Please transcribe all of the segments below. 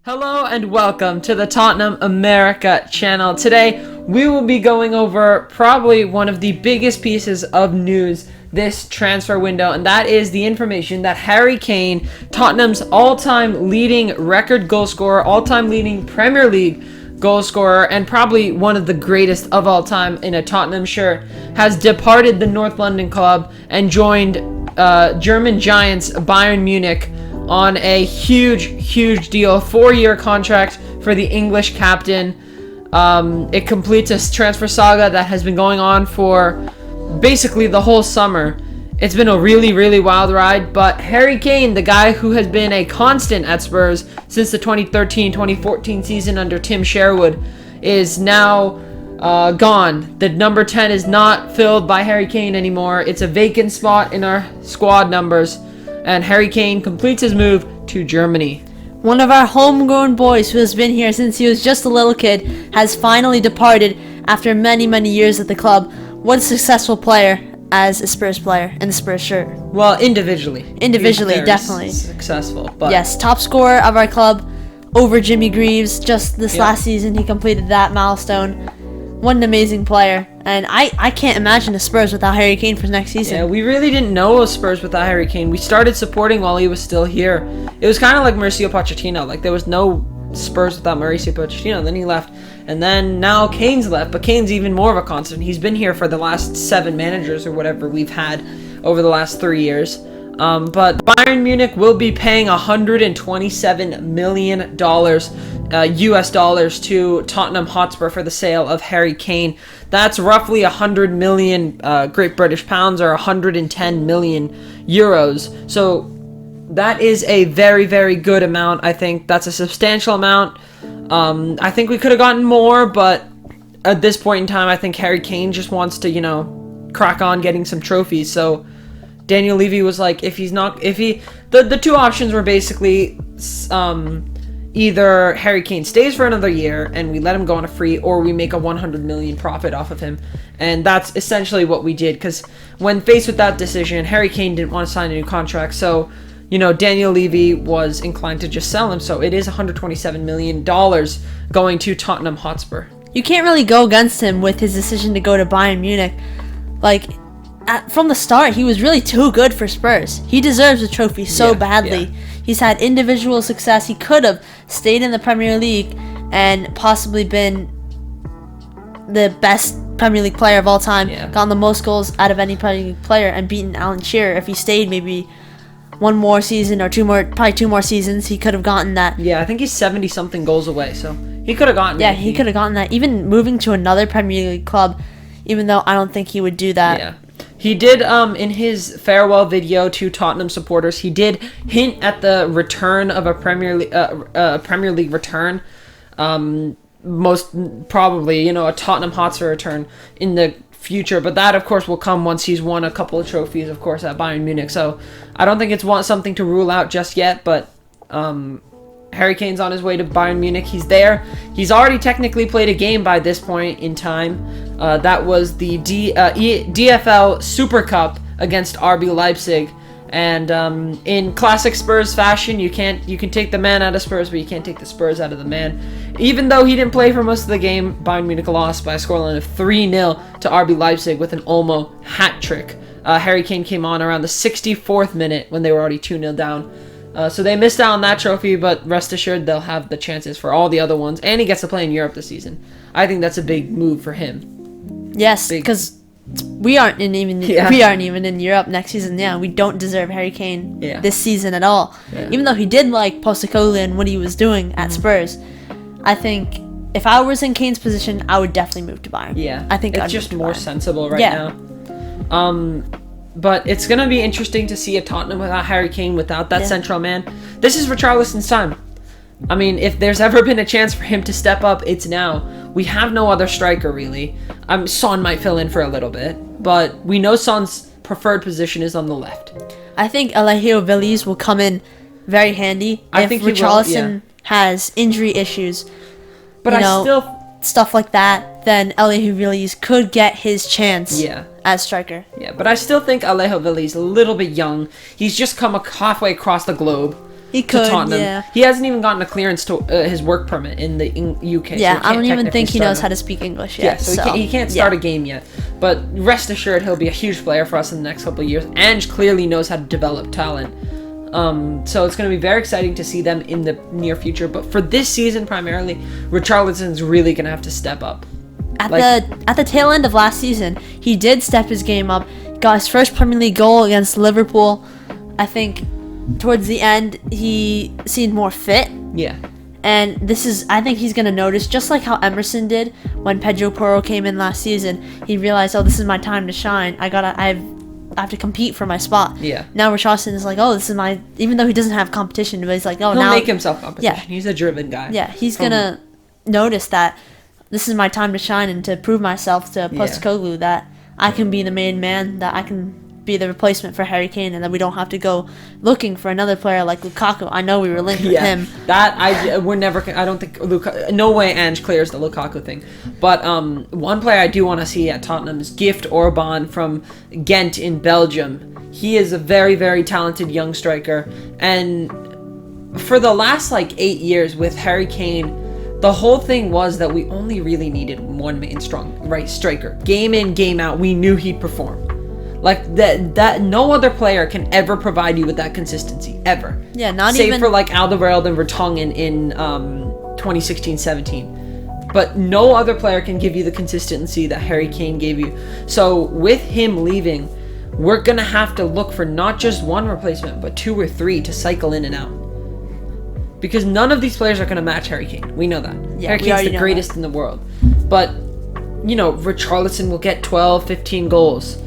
Hello and welcome to the Tottenham America channel. Today we will be going over probably one of the biggest pieces of news this transfer window, and that is the information that Harry Kane, Tottenham's all-time leading record goal scorer, all-time leading Premier League goal scorer, and probably one of the greatest of all time in a Tottenham shirt, has departed the North London club and joined German giants Bayern Munich on a huge deal, 4-year contract for the English captain. It completes a transfer saga that has been going on for basically the whole summer. It's been a really wild ride, but Harry Kane, the guy who has been a constant at Spurs since the 2013-2014 season under Tim Sherwood, is now gone. The number 10 is not filled by Harry Kane anymore. It's a vacant spot in our squad numbers, and Harry Kane completes his move to Germany. One of our homegrown boys who has been here since he was just a little kid has finally departed after many years at the club. What a successful player as a Spurs player in the Spurs shirt. Well, individually, definitely successful. But yes, top scorer of our club over Jimmy Greaves. Just this last season, he completed that milestone. What an amazing player. And I can't imagine the Spurs without Harry Kane for next season. Yeah, we really didn't know of Spurs without Harry Kane. We started supporting while he was still here. It was kind of like Mauricio Pochettino. Like, there was no Spurs without Mauricio Pochettino. Then he left. And then now Kane's left. But Kane's even more of a constant. He's been here for the last 7 managers or whatever we've had over the last 3 years. But Bayern Munich will be paying $127 million US dollars to Tottenham Hotspur for the sale of Harry Kane. That's roughly 100 million Great British pounds, or 110 million euros. So that is a very good amount. I think that's a substantial amount. I think we could have gotten more, but at this point in time, I think Harry Kane just wants to, crack on getting some trophies. So Daniel Levy was like, the two options were basically either Harry Kane stays for another year and we let him go on a free, or we make a 100 million profit off of him. And that's essentially what we did, because when faced with that decision, Harry Kane didn't want to sign a new contract. So, Daniel Levy was inclined to just sell him. So it is $127 million going to Tottenham Hotspur. You can't really go against him with his decision to go to Bayern Munich. From the start, he was really too good for Spurs. He deserves a trophy so badly. Yeah. He's had individual success. He could have stayed in the Premier League and possibly been the best Premier League player of all time. Yeah. Gotten the most goals out of any Premier League player and beaten Alan Shearer. If he stayed maybe one more season or probably two more seasons, he could have gotten that. Yeah, I think he's 70-something goals away, so he could have gotten it. Yeah, he could have gotten that. Even moving to another Premier League club, even though I don't think he would do that. Yeah. He did, in his farewell video to Tottenham supporters, he did hint at the return of a Premier League return. Most probably, a Tottenham Hotspur return in the future. But that, of course, will come once he's won a couple of trophies, of course, at Bayern Munich. So I don't think it's something to rule out just yet, but Harry Kane's on his way to Bayern Munich. He's there. He's already technically played a game by this point in time. That was the DFL Super Cup against RB Leipzig. And in classic Spurs fashion, you can take the man out of Spurs, but you can't take the Spurs out of the man. Even though he didn't play for most of the game, Bayern Munich lost by a scoreline of 3-0 to RB Leipzig with an Olmo hat trick. Harry Kane came on around the 64th minute when they were already 2-0 down. So they missed out on that trophy, but rest assured they'll have the chances for all the other ones, and he gets to play in Europe this season. I think that's a big move for him. Yes, because we aren't even in Europe next season. Yeah, we don't deserve Harry Kane this season at all. Yeah. Even though he did like Postecoglou and what he was doing at Spurs, I think if I was in Kane's position, I would definitely move to Bayern. Yeah, I think it's just more sensible right now. But it's going to be interesting to see a Tottenham without Harry Kane, without that central man. This is Richarlison's time. I mean, if there's ever been a chance for him to step up, it's now. We have no other striker, really. Son might fill in for a little bit, but we know Son's preferred position is on the left. I think Alejo Veliz will come in very handy if Richarlison has injury issues. But stuff like that, then Alejo Villiers could get his chance Yeah. as striker. Yeah, but I still think Alejo Villiers a little bit young. He's just come halfway across the globe. He could, to Tottenham. yeah. He hasn't even gotten a clearance to his work permit in the UK. Yeah, so I don't even think he knows start how to speak English Yeah, yet. so he can't start a game yet. But rest assured, he'll be a huge player for us in the next couple of years. Ange clearly knows how to develop talent. So it's going to be very exciting to see them in the near future. But for this season primarily, Richarlison's really going to have to step up. At the tail end of last season, he did step his game up. Got his first Premier League goal against Liverpool. I think towards the end, he seemed more fit. Yeah. And I think he's going to notice, just like how Emerson did when Pedro Porro came in last season. He realized, oh, this is my time to shine. I have to compete for my spot. Yeah. Now Richarlison is like, oh, this is my, even though he doesn't have competition, but he's like, oh, He'll now make himself competition. Yeah. He's a driven guy. Yeah, he's going to notice that this is my time to shine and to prove myself to Postecoglou that I can be the main man, that I can be the replacement for Harry Kane, and that we don't have to go looking for another player like Lukaku. I know we were linked with him. We're never. I don't think no way Ange clears the Lukaku thing. But one player I do want to see at Tottenham is Gift Orban from Ghent in Belgium. He is a very, very talented young striker, and for the last 8 years with Harry Kane, the whole thing was that we only really needed one main strong right striker. Game in, game out, we knew he'd perform. Like that no other player can ever provide you with that consistency ever. Yeah, not Save even for Alderweireld and Vertonghen in 2016-17. But no other player can give you the consistency that Harry Kane gave you. So with him leaving, we're gonna have to look for not just one replacement, but 2 or 3 to cycle in and out. Because none of these players are gonna match Harry Kane. We know that. Yeah, Harry Kane's the greatest in the world. But Richarlison will get 12, 15 goals.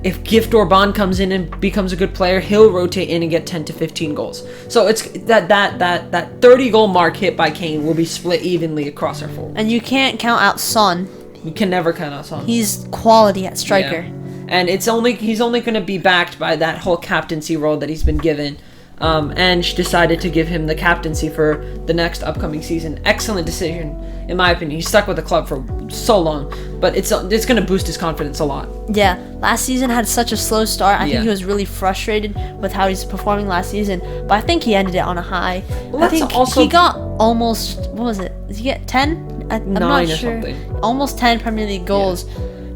If Gift Orban comes in and becomes a good player, he'll rotate in and get 10 to 15 goals. So it's that 30-goal mark hit by Kane will be split evenly across our forwards. And you can't count out Son. You can never count out Son. He's quality at striker. Yeah. And he's only going to be backed by that whole captaincy role that he's been given. Ange decided to give him the captaincy for the next upcoming season. Excellent decision, in my opinion. He's stuck with the club for so long, but it's going to boost his confidence a lot. Yeah, last season had such a slow start. I think Yeah. he was really frustrated with how he's performing last season, but I think he ended it on a high. Well, I think that's also- he got almost, what was it? Did he get 10? I'm 9 not or sure. something. Almost 10 Premier League goals,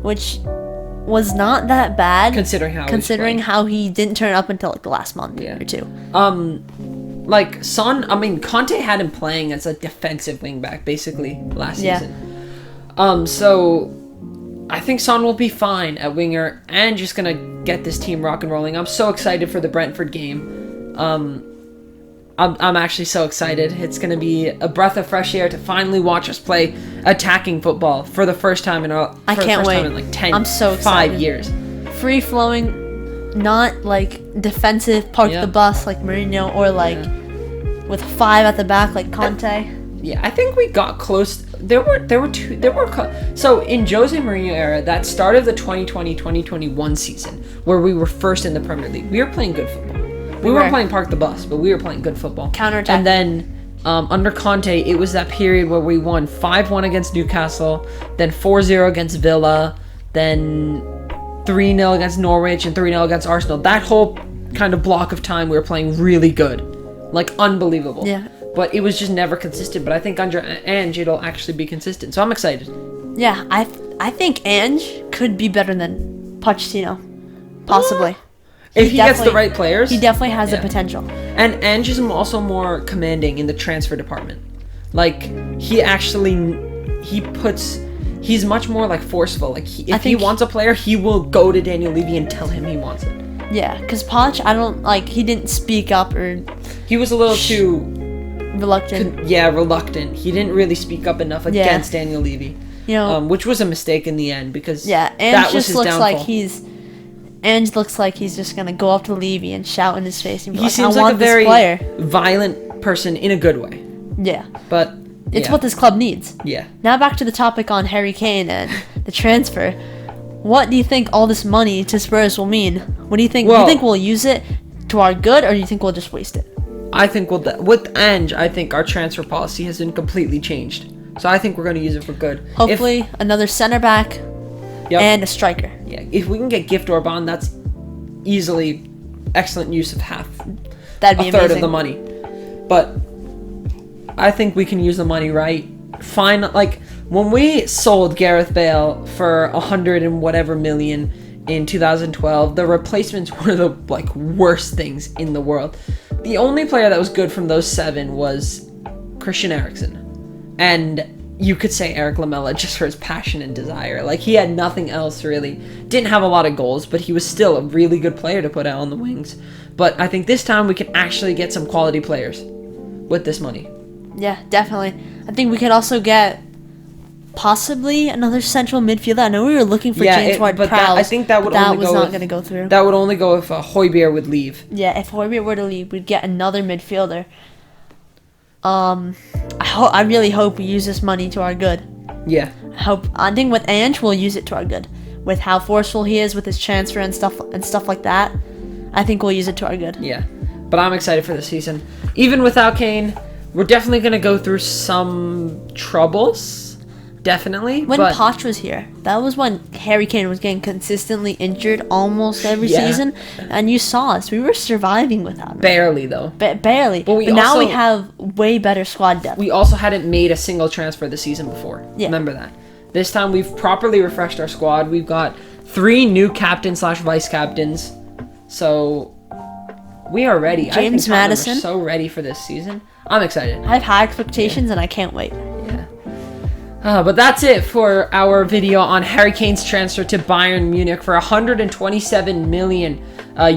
which was not that bad considering how he didn't turn up until the last month or two. Son, Conte had him playing as a defensive wingback basically last season. So I think Son will be fine at winger and just gonna get this team rock and rolling. I'm so excited for the Brentford game. I'm actually so excited. It's gonna be a breath of fresh air to finally watch us play attacking football for the first time in I can't wait. Time in 10, I'm so excited. 5 years. Free flowing, not defensive, park the bus like Mourinho, or with 5 at the back like Conte. Yeah, I think we got close. So in Jose Mourinho era, that start of the 2020-2021 season, where we were first in the Premier League, we were playing good football. We weren't playing park the bus, but we were playing good football. Counterattack. And then under Conte, it was that period where we won 5-1 against Newcastle, then 4-0 against Villa, then 3-0 against Norwich, and 3-0 against Arsenal. That whole kind of block of time, we were playing really good. Unbelievable. Yeah. But it was just never consistent. But I think under Ange, it'll actually be consistent. So I'm excited. Yeah, I think Ange could be better than Pochettino, possibly. If he gets the right players. He definitely has the potential. And Ange is also more commanding in the transfer department. He's much more forceful. If he wants a player, he will go to Daniel Levy and tell him he wants it. Yeah, because Poch, he didn't speak up, or he was a little too reluctant. Reluctant. He didn't really speak up enough against Daniel Levy. Which was a mistake in the end because Ange just looks like he's just gonna go up to Levy and shout in his face and be he like, seems I want like a very this player. violent person in a good way. Yeah. But it's what this club needs. Yeah. Now back to the topic on Harry Kane and the transfer. What do you think all this money to Spurs will mean? What do you think? Do you think we'll use it to our good, or do you think we'll just waste it? I think with Ange, I think our transfer policy has been completely changed. So I think we're going to use it for good. Hopefully, another center back and a striker. Yeah, if we can get Gift or Bond, that's easily excellent use of That'd be a third amazing. of the money. But I think we can use the money right. Fine, like when we sold Gareth Bale for 100 and whatever million in 2012, the replacements were the worst things in the world. The only player that was good from those 7 was Christian Eriksen, and you could say Eric Lamela just for his passion and desire. Like, he had nothing else really. Didn't have a lot of goals, but he was still a really good player to put out on the wings. But I think this time we can actually get some quality players with this money. Yeah, definitely. I think we could also get possibly another central midfielder. I know we were looking for James Ward-Prowse, I think that would but only was go not if- going to go through. That would only go if Højbjerg would leave. Yeah, if Højbjerg were to leave, we'd get another midfielder. I really hope we use this money to our good. Yeah. I think with Ange, we'll use it to our good. With how forceful he is with his transfer and stuff like that, I think we'll use it to our good. Yeah. But I'm excited for the season. Even without Kane, we're definitely going to go through some troubles. Definitely. When but Poch was here, that was when Harry Kane was getting consistently injured almost every season. And you saw us. We were surviving without him. barely, though. Barely. But now we have way better squad depth. We also hadn't made a single transfer this season before. Yeah. Remember that. This time we've properly refreshed our squad. We've got 3 new captain/vice captains. So we are ready. James I think Maddison. We're so ready for this season. I'm excited. I have high expectations and I can't wait. But that's it for our video on Harry Kane's transfer to Bayern Munich for 127 million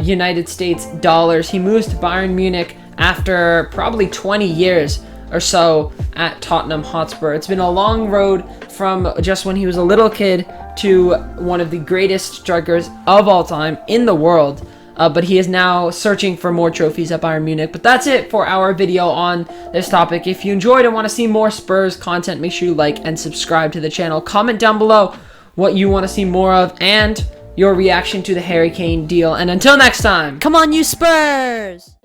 United States dollars. He moves to Bayern Munich after probably 20 years or so at Tottenham Hotspur. It's been a long road from just when he was a little kid to one of the greatest strikers of all time in the world. But he is now searching for more trophies at Bayern Munich. But that's it for our video on this topic. If you enjoyed and want to see more Spurs content, make sure you like and subscribe to the channel. Comment down below what you want to see more of and your reaction to the Harry Kane deal. And until next time. Come on, you Spurs!